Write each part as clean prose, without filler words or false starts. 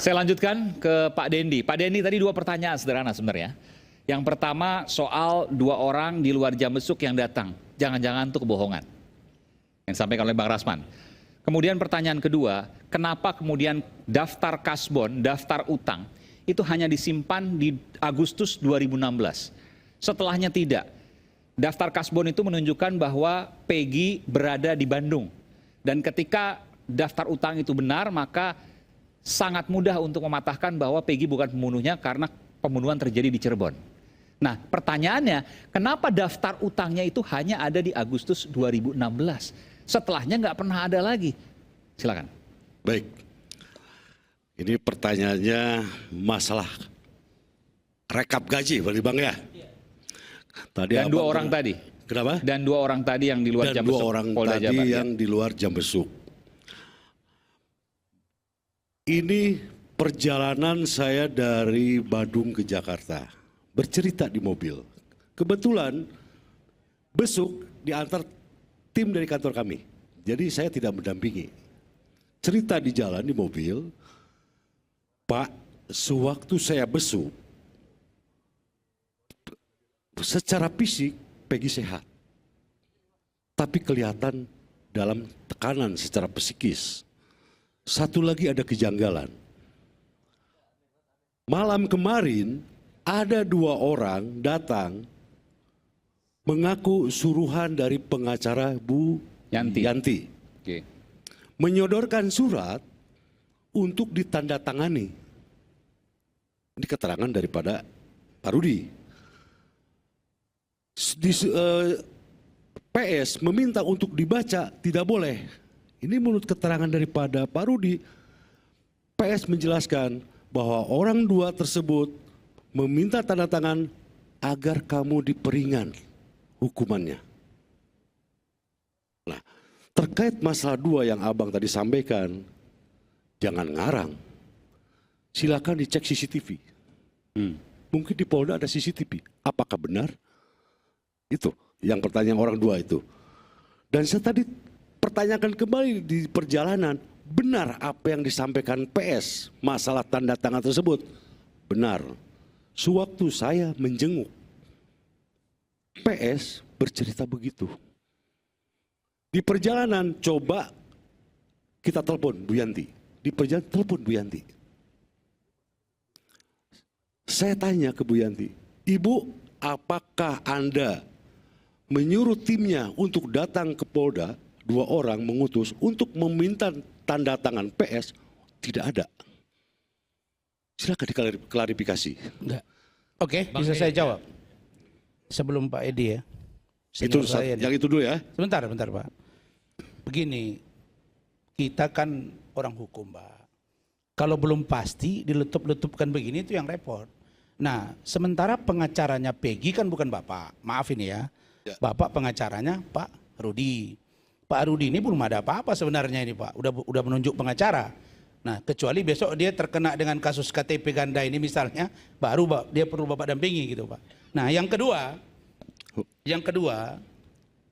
Saya lanjutkan ke Pak Dendi. Pak Dendi, tadi dua pertanyaan sederhana sebenarnya. Yang pertama soal dua orang di luar jam besuk yang datang. Jangan-jangan itu kebohongan. Yang disampaikan oleh Bang Rasman. Kemudian pertanyaan kedua, kenapa kemudian daftar kasbon, daftar utang, itu hanya disimpan di Agustus 2016. Setelahnya tidak. Daftar kasbon itu menunjukkan bahwa Peggy berada di Bandung. Dan ketika daftar utang itu benar, maka sangat mudah untuk mematahkan bahwa Peggy bukan pembunuhnya karena pembunuhan terjadi di Cirebon. Nah, pertanyaannya, kenapa daftar utangnya itu hanya ada di Agustus 2016? Setelahnya nggak pernah ada lagi. Silakan. Baik. Ini pertanyaannya masalah rekap gaji, Bang Bang ya? Tadi Dan dua orang tadi. Kenapa? Dan dua orang tadi yang di luar jam besuk. Dan dua orang Polda tadi Jabar, yang di luar jam besuk. Ini perjalanan saya dari Bandung ke Jakarta, bercerita di mobil. Kebetulan besuk diantar tim dari kantor kami, jadi saya tidak mendampingi. Cerita di jalan di mobil, Pak, sewaktu saya besuk, secara fisik Peggy sehat, tapi kelihatan dalam tekanan secara psikis. Satu lagi ada kejanggalan. Malam kemarin ada dua orang datang mengaku suruhan dari pengacara Bu Yanti. Oke. Menyodorkan surat untuk ditandatangani. Ini keterangan daripada Pak Rudi. PS meminta untuk dibaca, tidak boleh. Ini menurut keterangan daripada Pak Rudi, PS menjelaskan bahwa orang dua tersebut meminta tanda tangan agar kamu diperingan hukumannya. Nah, terkait masalah dua yang abang tadi sampaikan, jangan ngarang. Silakan dicek CCTV. Mungkin di Polda ada CCTV. Apakah benar? Itu yang pertanyaan orang dua itu. Dan saya tadi pertanyakan kembali di perjalanan, benar apa yang disampaikan PS masalah tanda tangan tersebut? Benar. Sewaktu saya menjenguk, PS bercerita begitu. Di perjalanan coba kita telepon Bu Yanti. Di perjalanan telepon Bu Yanti. Saya tanya ke Bu Yanti, Ibu, apakah Anda menyuruh timnya untuk datang ke Polda, dua orang mengutus untuk meminta tanda tangan PS? Tidak ada. Silakan diklarifikasi. Enggak. Oke, bisa saya jawab. Sebelum Pak Edi ya. Itu Saya yang itu dulu ya. Sebentar Pak. Begini, kita kan orang hukum Pak. Kalau belum pasti diletup-letupkan begini itu yang repot. Nah, sementara pengacaranya Peggy kan bukan Bapak. Maaf ini ya. Bapak pengacaranya Pak Rudi. Pak Rudi ini belum ada apa-apa sebenarnya ini Pak. Udah menunjuk pengacara. Nah, kecuali besok dia terkena dengan kasus KTP ganda ini misalnya, baru dia perlu Bapak dampingi gitu Pak. Nah, yang kedua,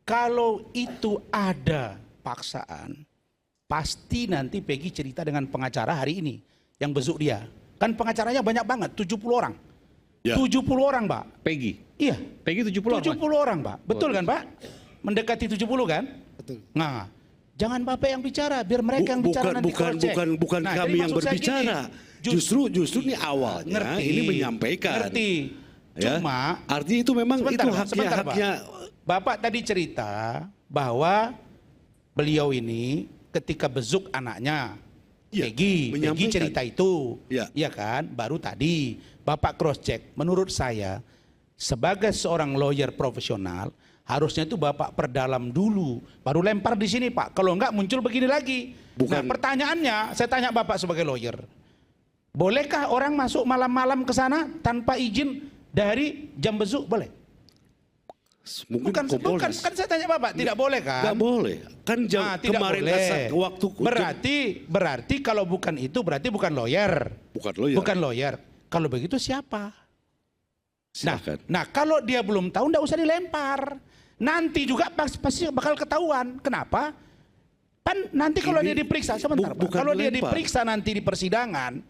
kalau itu ada paksaan, pasti nanti Peggy cerita dengan pengacara hari ini yang besuk dia. Kan pengacaranya banyak banget, 70 orang. Ya. 70 orang Pak. Peggy? Iya. Peggy 70 orang? 70 orang Pak. Betul kan Pak? Mendekati 70 kan? Betul. Nah, jangan Bapak yang bicara, biar mereka yang bicara nanti cross-check. Bukan nah, kami yang berbicara. Gini, justru ini awalnya ini menyampaikan. Ngerti. Ya? Cuma artinya itu memang itu haknya. Bapak tadi cerita bahwa beliau ini ketika besuk anaknya, Peggy cerita itu, ya kan? Baru tadi Bapak cross check. Menurut saya sebagai seorang lawyer profesional harusnya itu Bapak perdalam dulu, baru lempar di sini Pak. Kalau enggak muncul begini lagi. Nah pertanyaannya, saya tanya Bapak sebagai lawyer, bolehkah orang masuk malam-malam ke sana tanpa izin dari jam besuk? Boleh? Bukan, kan saya tanya Bapak, tidak boleh kan? Tidak boleh. Kan jam kemarin waktu berarti kalau bukan itu berarti bukan lawyer. Bukan lawyer. Kalau begitu siapa? Nah, kalau dia belum tahu enggak usah dilempar. Nanti juga pasti bakal ketahuan. Kenapa? Kan nanti kalau dia diperiksa sebentar, Pak. Kalau dia diperiksa nanti di persidangan,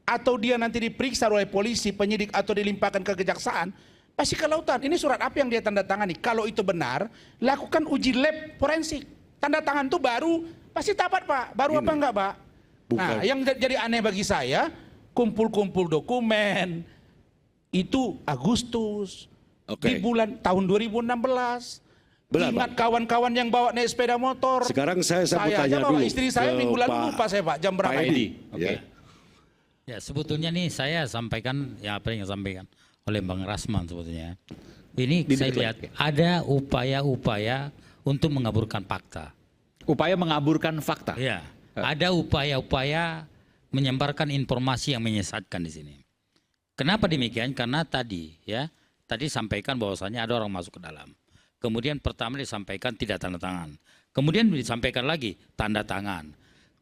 atau dia nanti diperiksa oleh polisi, penyidik atau dilimpahkan ke kejaksaan, pasti ke lautan. Ini surat apa yang dia tanda tangani? Kalau itu benar, lakukan uji lab forensik. Tanda tangan itu baru pasti dapat, Pak. Baru apa enggak, Pak? Nah, yang jadi aneh bagi saya, kumpul-kumpul dokumen itu Agustus di bulan tahun 2016. Ingat kawan-kawan yang bawa naik sepeda motor. Sekarang saya mau tanya dulu. Istri saya minggu lalu lupa saya, Pak, jam berapa ini? Ya, sebetulnya nih saya sampaikan ya apa yang disampaikan oleh Bang Rasman sebetulnya. Ini saya lihat ada upaya-upaya untuk mengaburkan fakta. Upaya mengaburkan fakta. Ya, ada upaya-upaya menyebarkan informasi yang menyesatkan di sini. Kenapa demikian? Karena tadi sampaikan bahwasanya ada orang masuk ke dalam. Kemudian pertama disampaikan tidak tanda tangan. Kemudian disampaikan lagi tanda tangan.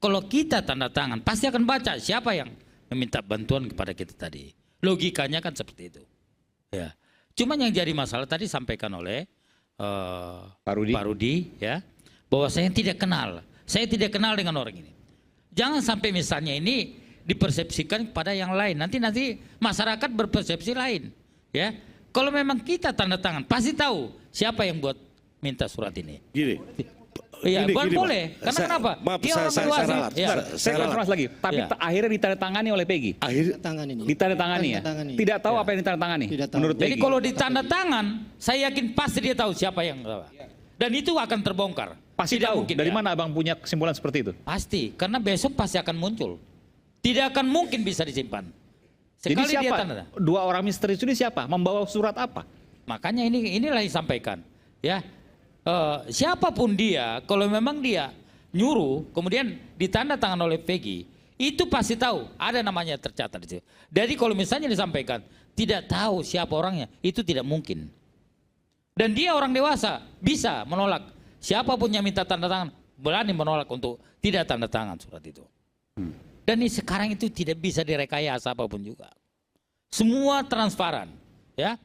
Kalau kita tanda tangan pasti akan baca siapa yang meminta bantuan kepada kita tadi. Logikanya kan seperti itu. Ya. Cuma yang jadi masalah tadi sampaikan oleh Pak Rudi ya, bahwa saya tidak kenal. Saya tidak kenal dengan orang ini. Jangan sampai misalnya ini dipersepsikan kepada yang lain. Nanti masyarakat berpersepsi lain. Ya. Kalau memang kita tanda tangan, pasti tahu siapa yang buat minta surat ini. Gini. Iya, boleh. Karena kenapa? Maaf, dia orang dewasa. Saya konfirmasi lagi. Tapi akhirnya ditandatangani oleh Peggy. Ditandatangani ya. Tidak tahu apa yang ditandatangani. Menurut Peggy. Jadi kalau ditanda tangan, saya yakin pasti dia tahu siapa yang salah. Dan itu akan terbongkar. Pasti tidak tahu. Mungkin, dari mana abang punya kesimpulan seperti itu? Pasti, karena besok pasti akan muncul. Tidak akan mungkin bisa disimpan. Sekali jadi siapa? Dia tanda. Dua orang misterius ini siapa? Membawa surat apa? Makanya inilah yang disampaikan. Ya, siapapun dia, kalau memang dia nyuruh, kemudian ditanda tangan oleh Peggy, itu pasti tahu. Ada namanya tercatat di situ. Jadi kalau misalnya disampaikan tidak tahu siapa orangnya, itu tidak mungkin. Dan dia orang dewasa, bisa menolak. Siapapun yang minta tanda tangan, berani menolak untuk tidak tanda tangan surat itu. Dan ini sekarang itu tidak bisa direkayasa apapun juga. Semua transparan, ya.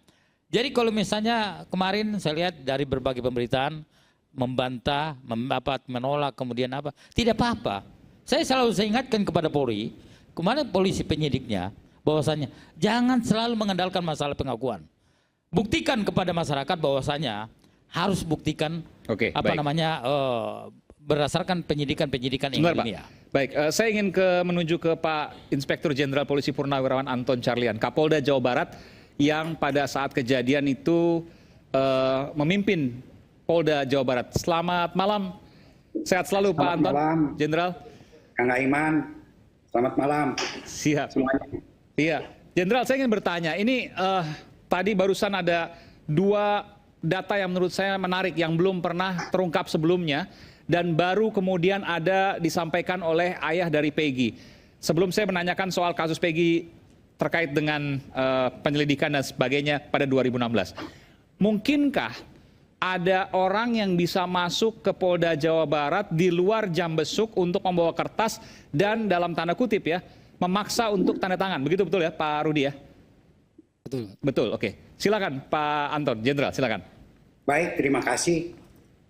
Jadi kalau misalnya kemarin saya lihat dari berbagai pemberitaan membantah, menolak, kemudian apa, tidak apa-apa. Saya selalu ingatkan kepada Polri, kemarin polisi penyidiknya, bahwasanya jangan selalu mengandalkan masalah pengakuan. Buktikan kepada masyarakat bahwasanya harus buktikan berdasarkan penyidikan yang ilmiah. Baik, saya ingin menuju ke Pak Inspektur Jenderal Polisi Purnawirawan Anton Carlyan, Kapolda Jawa Barat, yang pada saat kejadian itu memimpin Polda Jawa Barat. Selamat malam, sehat selalu Pak Anton, Jenderal. Kang Aiman, selamat malam. Siap. Semuanya. Iya, Jenderal, saya ingin bertanya, ini tadi barusan ada dua data yang menurut saya menarik yang belum pernah terungkap sebelumnya dan baru kemudian ada disampaikan oleh ayah dari Peggy. Sebelum saya menanyakan soal kasus Peggy terkait dengan penyelidikan dan sebagainya pada 2016. Mungkinkah ada orang yang bisa masuk ke Polda Jawa Barat di luar jam besuk untuk membawa kertas dan dalam tanda kutip ya, memaksa untuk tanda tangan? Begitu betul ya Pak Rudi ya? Betul. Betul, oke. Silakan Pak Anton, Jenderal, silakan. Baik, terima kasih.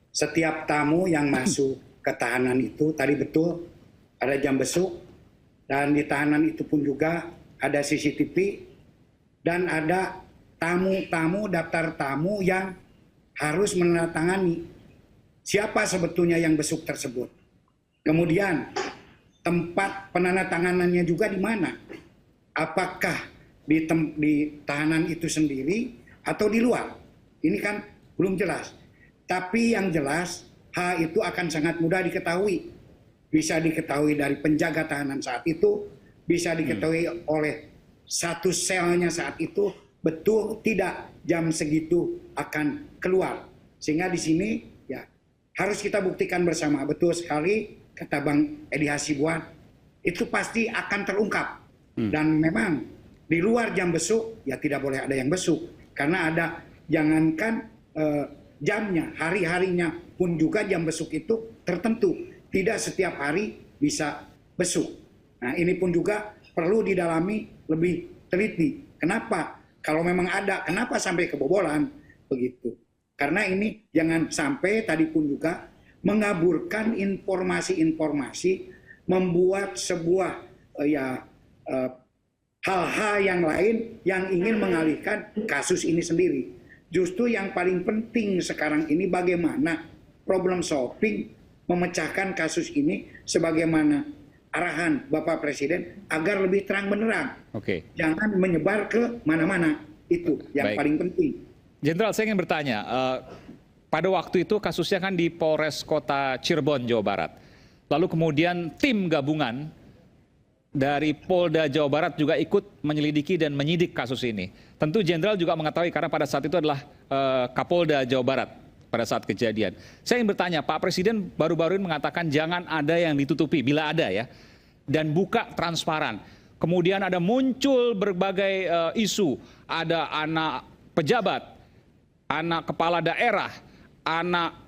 Setiap tamu yang masuk ke tahanan itu tadi betul ada jam besuk dan di tahanan itu pun juga ada CCTV dan ada tamu-tamu daftar tamu yang harus menandatangani siapa sebetulnya yang besuk tersebut. Kemudian tempat penandatanganannya juga di mana? Apakah di tahanan itu sendiri atau di luar? Ini kan belum jelas. Tapi yang jelas H itu akan sangat mudah diketahui. Bisa diketahui dari penjaga tahanan saat itu, bisa diketahui oleh satu selnya saat itu, betul tidak jam segitu akan keluar. Sehingga di sini ya harus kita buktikan bersama. Betul sekali kata Bang Edi Hasibuan, itu pasti akan terungkap. Dan memang di luar jam besuk ya tidak boleh ada yang besuk. Karena ada jangankan jamnya, hari-harinya pun juga jam besuk itu tertentu. Tidak setiap hari bisa besuk. Nah ini pun juga perlu didalami lebih teliti. Kenapa? Kalau memang ada, kenapa sampai kebobolan? Begitu. Karena ini jangan sampai tadi pun juga mengaburkan informasi-informasi, membuat sebuah hal-hal yang lain yang ingin mengalihkan kasus ini sendiri. Justru yang paling penting sekarang ini bagaimana problem solving memecahkan kasus ini sebagaimana arahan Bapak Presiden agar lebih terang benderang. Oke. Jangan menyebar ke mana-mana. Itu yang Baik. paling penting. Jenderal, saya ingin bertanya, pada waktu itu kasusnya kan di Polres Kota Cirebon, Jawa Barat. Lalu kemudian tim gabungan dari Polda Jawa Barat juga ikut menyelidiki dan menyidik kasus ini. Tentu Jenderal juga mengetahui karena pada saat itu adalah Kapolda Jawa Barat pada saat kejadian. Saya ingin bertanya, Pak Presiden baru-baru ini mengatakan jangan ada yang ditutupi, bila ada ya, dan buka transparan. Kemudian ada muncul berbagai isu, ada anak pejabat, anak kepala daerah, anak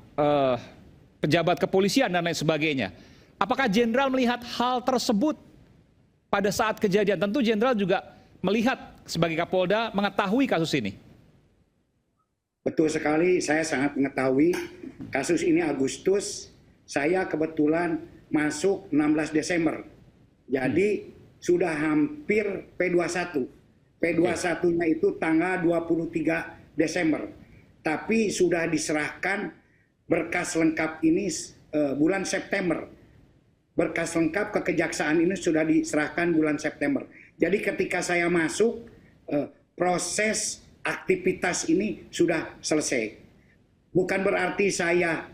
pejabat kepolisian dan lain sebagainya. Apakah Jenderal melihat hal tersebut pada saat kejadian? Tentu Jenderal juga melihat sebagai Kapolda mengetahui kasus ini. Betul sekali, saya sangat mengetahui kasus ini Agustus. Saya kebetulan masuk 16 Desember. Jadi sudah hampir P21. P21-nya itu tanggal 23 Desember. Tapi sudah diserahkan berkas lengkap ini bulan September. Berkas lengkap ke kejaksaan ini sudah diserahkan bulan September. Jadi ketika saya masuk, proses aktivitas ini sudah selesai. Bukan berarti saya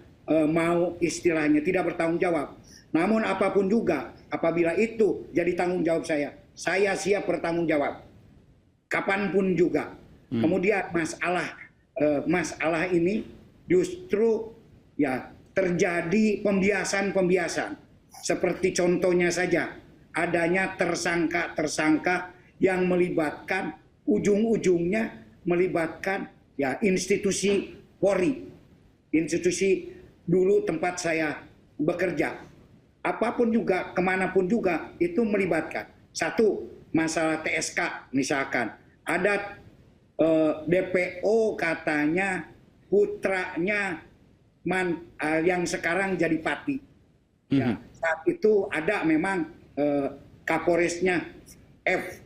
mau istilahnya tidak bertanggung jawab. Namun apapun juga, apabila itu jadi tanggung jawab saya siap bertanggung jawab. Kapanpun juga. Kemudian masalah ini justru ya terjadi pembiasan. Seperti contohnya saja, adanya tersangka yang melibatkan ujung-ujungnya melibatkan ya institusi Polri. Institusi dulu tempat saya bekerja. Apapun juga, kemanapun juga, itu melibatkan. Satu, masalah TSK misalkan. Ada DPO katanya putranya yang sekarang jadi Pati. Ya, saat itu ada memang Kapolresnya F,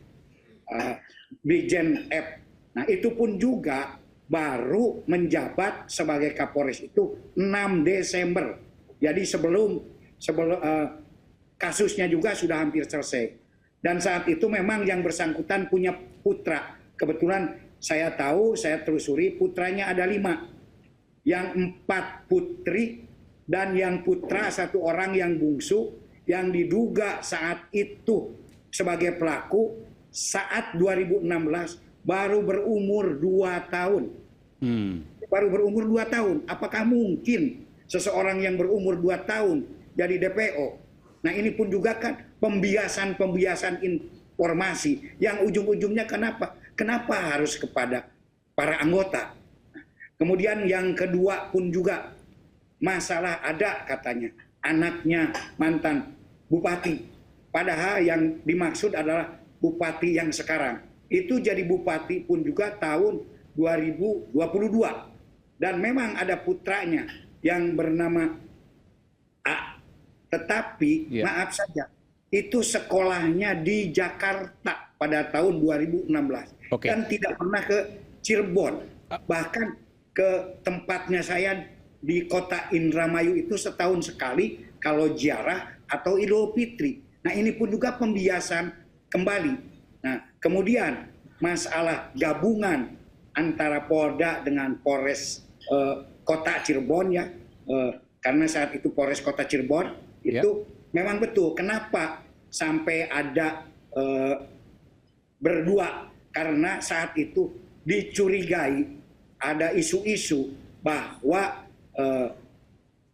Brigjen F. Nah itu pun juga baru menjabat sebagai Kapolres itu 6 Desember. Jadi sebelum kasusnya juga sudah hampir selesai. Dan saat itu memang yang bersangkutan punya putra. Kebetulan saya tahu, saya telusuri putranya ada 5. Yang 4 putri dan yang putra 1 orang yang bungsu yang diduga saat itu sebagai pelaku saat 2016 baru berumur 2 tahun. Baru berumur 2 tahun. Apakah mungkin seseorang yang berumur 2 tahun jadi DPO? Nah ini pun juga kan pembiasan informasi yang ujung-ujungnya kenapa harus kepada para anggota. Kemudian yang kedua pun juga masalah ada katanya anaknya mantan bupati. Padahal yang dimaksud adalah bupati yang sekarang. Itu jadi bupati pun juga tahun 2022. Dan memang ada putranya yang bernama A. Tetapi maaf saja, itu sekolahnya di Jakarta pada tahun 2016. Dan tidak pernah ke Cirebon. Bahkan ke tempatnya saya di kota Indramayu itu setahun sekali kalau ziarah atau Idul Fitri. Nah ini pun juga pembiasan kembali. Nah kemudian masalah gabungan antara Polda dengan Polres Kota Cirebon ya, karena saat itu Polres Kota Cirebon itu memang betul. Kenapa sampai ada berdua? Karena saat itu dicurigai ada isu-isu bahwa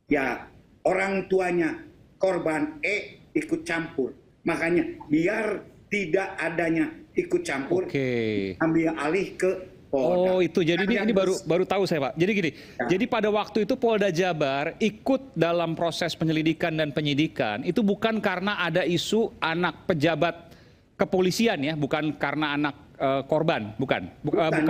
ya orang tuanya korban E ikut campur. Makanya biar tidak adanya ikut campur, ambil alih ke Polda. Oh itu, jadi ini baru tahu saya Pak. Jadi gini, jadi pada waktu itu Polda Jabar ikut dalam proses penyelidikan dan penyidikan itu bukan karena ada isu anak pejabat kepolisian ya, bukan karena anak korban, bukan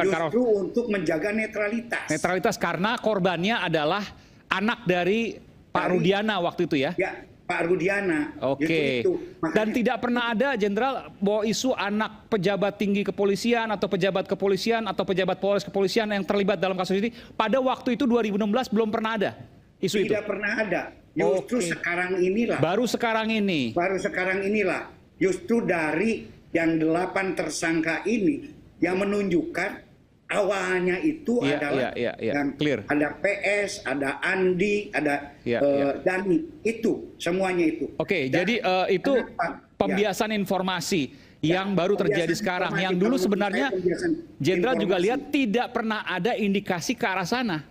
justru untuk menjaga netralitas. Netralitas karena korbannya adalah anak dari Pak Rudiana waktu itu ya. Ya, Pak Rudiana. Oke. Dan tidak pernah ada Jenderal bahwa isu anak pejabat tinggi kepolisian atau pejabat kepolisian atau pejabat Polres kepolisian yang terlibat dalam kasus ini pada waktu itu 2016 belum pernah ada isu itu. Tidak pernah ada. Justru sekarang inilah. Baru sekarang ini. Baru sekarang inilah. Justru dari yang 8 tersangka ini yang menunjukkan awalnya itu adalah yang clear. Ada PS, ada Andi, ada Dani, itu semuanya itu. Oke, jadi itu pembiasan informasi yang baru terjadi sekarang. Yang dulu sebenarnya Jenderal juga lihat tidak pernah ada indikasi ke arah sana.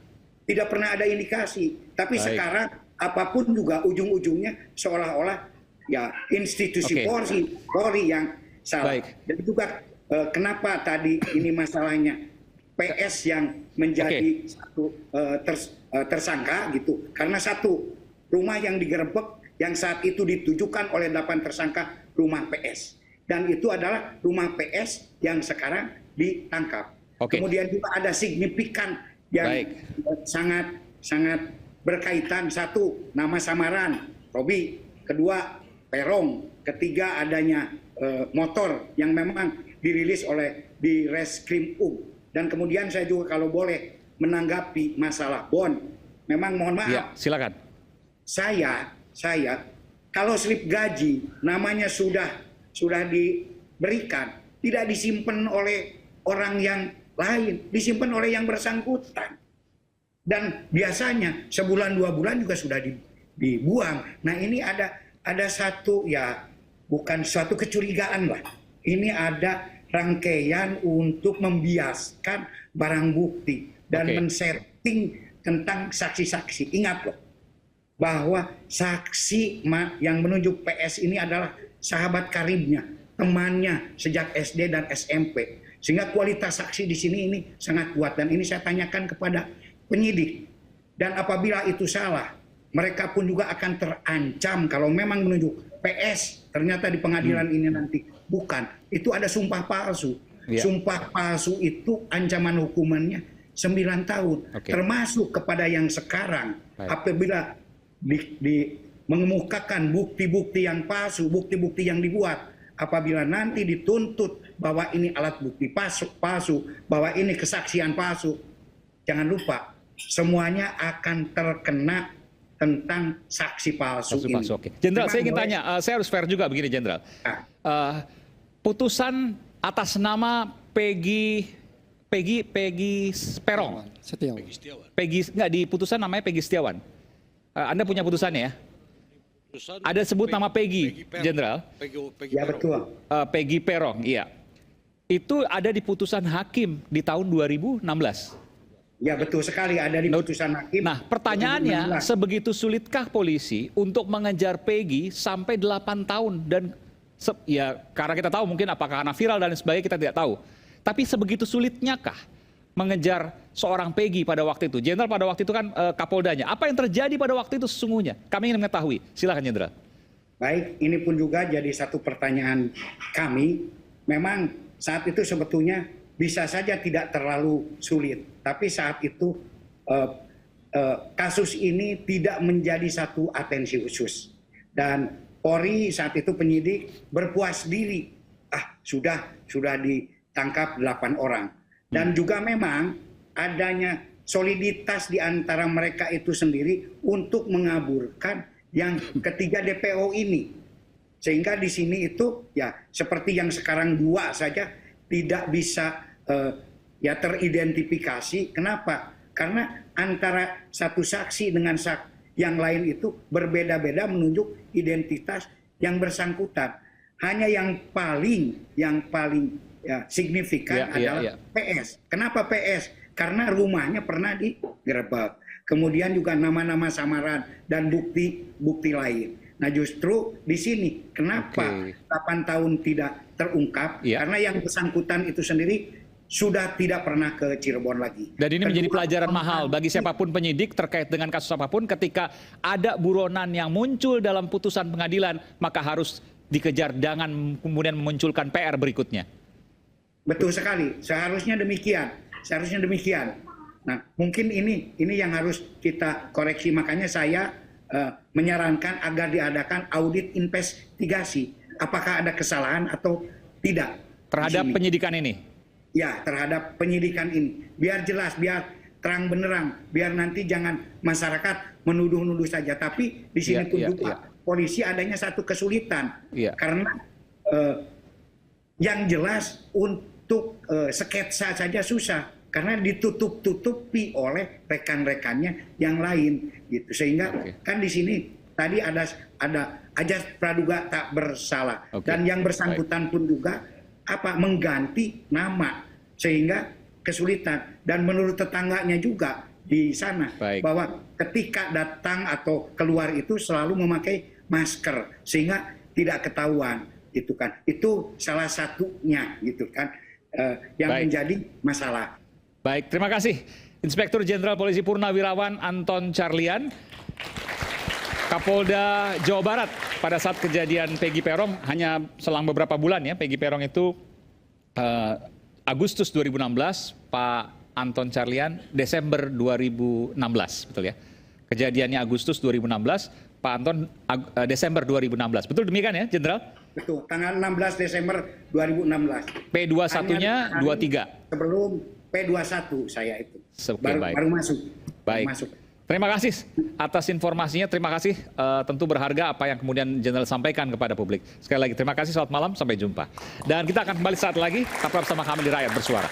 Tidak pernah ada indikasi, tapi sekarang apapun juga ujung-ujungnya seolah-olah ya institusi Polri yang salah. Dan juga kenapa tadi ini masalahnya PS yang menjadi satu tersangka gitu, karena satu rumah yang digerebek yang saat itu ditujukan oleh 8 tersangka rumah PS, dan itu adalah rumah PS yang sekarang ditangkap. Kemudian juga ada signifikan yang sangat berkaitan, satu nama samaran Robi, kedua Perong, ketiga adanya motor yang memang dirilis oleh di Reskrim Dan kemudian saya juga kalau boleh menanggapi masalah Bon, memang mohon maaf. Ya, silakan. Saya kalau slip gaji namanya sudah diberikan, tidak disimpan oleh orang yang lain, disimpan oleh yang bersangkutan. Dan biasanya sebulan 2 bulan juga sudah dibuang. Nah, ini ada satu bukan suatu kecurigaan lah. Ini ada rangkaian untuk membiaskan barang bukti dan men-setting tentang saksi-saksi. Ingat loh, bahwa saksi yang menunjuk PS ini adalah sahabat karibnya, temannya sejak SD dan SMP. Sehingga kualitas saksi di sini ini sangat kuat, dan ini saya tanyakan kepada penyidik. Dan apabila itu salah, mereka pun juga akan terancam kalau memang menunjuk PS ternyata di pengadilan ini nanti bukan. Itu ada sumpah palsu. Sumpah palsu itu ancaman hukumannya 9 tahun. Termasuk kepada yang sekarang. Apabila mengemukakan bukti-bukti yang palsu, bukti-bukti yang dibuat, apabila nanti dituntut bahwa ini alat bukti palsu, bahwa ini kesaksian palsu, jangan lupa semuanya akan terkena tentang saksi palsu ini. Jenderal, saya ingin tanya, saya harus fair juga begini, Jenderal. Putusan atas nama Peggy Perong. Enggak, di putusan namanya Peggy Setiawan. Anda punya putusannya ya? Ada sebut nama Peggy, Jenderal. Ya betul. Peggy Perong, iya. Itu ada di putusan hakim di tahun 2016. Ya betul sekali, ada di putusan hakim. Nah, pertanyaannya, sebegitu sulitkah polisi untuk mengejar Peggy sampai 8 tahun? Dan ya karena kita tahu mungkin apakah karena viral dan sebagainya kita tidak tahu. Tapi sebegitu sulitnyakah mengejar seorang Peggy pada waktu itu? Jenderal pada waktu itu kan Kapoldanya. Apa yang terjadi pada waktu itu sesungguhnya? Kami ingin mengetahui. Silakan, Jenderal. Baik, ini pun juga jadi satu pertanyaan kami. Memang saat itu sebetulnya bisa saja tidak terlalu sulit, tapi saat itu kasus ini tidak menjadi satu atensi khusus, dan Polri saat itu penyidik berpuas diri, sudah ditangkap 8 orang, dan juga memang adanya soliditas di antara mereka itu sendiri untuk mengaburkan yang ketiga DPO ini, sehingga di sini itu ya seperti yang sekarang 2 saja tidak bisa teridentifikasi. Kenapa? Karena antara satu saksi dengan yang lain itu berbeda-beda menunjuk identitas yang bersangkutan. Hanya yang paling signifikan adalah PS. Kenapa PS? Karena rumahnya pernah digerebek. Kemudian juga nama-nama samaran dan bukti lain. Nah, justru di sini kenapa 8 tahun tidak terungkap? Karena yang bersangkutan itu sendiri sudah tidak pernah ke Cirebon lagi. Dan ini menjadi pelajaran mahal bagi siapapun penyidik terkait dengan kasus apapun. Ketika ada buronan yang muncul dalam putusan pengadilan, maka harus dikejar, jangan kemudian memunculkan PR berikutnya. Betul sekali, seharusnya demikian. Nah, mungkin ini yang harus kita koreksi. Makanya saya menyarankan agar diadakan audit investigasi apakah ada kesalahan atau tidak Terhadap di sini. penyidikan ini? Ya, terhadap penyidikan ini. Biar jelas, biar terang benerang, biar nanti jangan masyarakat menuduh-nuduh saja. Tapi di sini pun juga polisi adanya satu kesulitan. Karena yang jelas untuk sketsa saja susah. Karena ditutup-tutupi oleh rekan-rekannya yang lain. Gitu. Sehingga kan di sini tadi ada ajas praduga tak bersalah. Dan yang bersangkutan pun juga mengganti nama. Sehingga kesulitan. Dan menurut tetangganya juga di sana bahwa ketika datang atau keluar itu selalu memakai masker sehingga tidak ketahuan gitu kan. Itu salah satunya gitu kan yang menjadi masalah. Baik, terima kasih Inspektur Jenderal Polisi Purnawirawan Anton Carlian, Kapolda Jawa Barat. Pada saat kejadian Peggy Peron hanya selang beberapa bulan ya, Peggy Peron itu Agustus 2016, Pak Anton Carlian Desember 2016, betul ya? Kejadiannya Agustus 2016, Pak Anton Desember 2016. Betul demikian ya, Jenderal? Betul, tanggal 16 Desember 2016. P21-nya 23. Sebelum P21 saya itu. Baru masuk. Baik. Terima kasih atas informasinya, terima kasih. Tentu berharga apa yang kemudian Jenderal sampaikan kepada publik. Sekali lagi terima kasih, selamat malam, sampai jumpa. Dan kita akan kembali saat lagi, tetap bersama kami di Rakyat Bersuara.